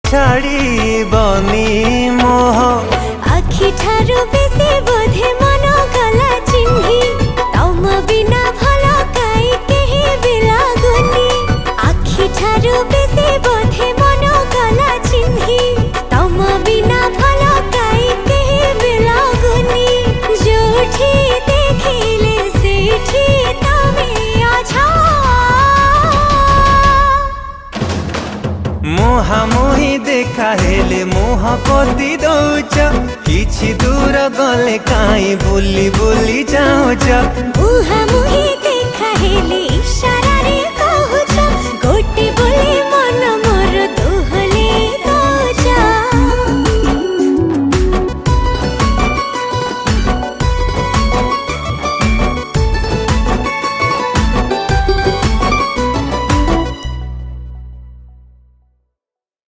छाड़ी बनी मोह आखि ठारू बेसी बोधे मन गला चिन्ही तम बिना भल काई केही भी लागुनी आखि ठारू बेसी बोधे मन गला चिन्ही तम बिना भल काई केही भी लागुनी जोठी देखिले सेठी तमे अछा मुहामुही देखा हेले मुह पति दौच किछि दूर गले काई बुली बुली जाऊच मुहामुही देखा हेले इशारा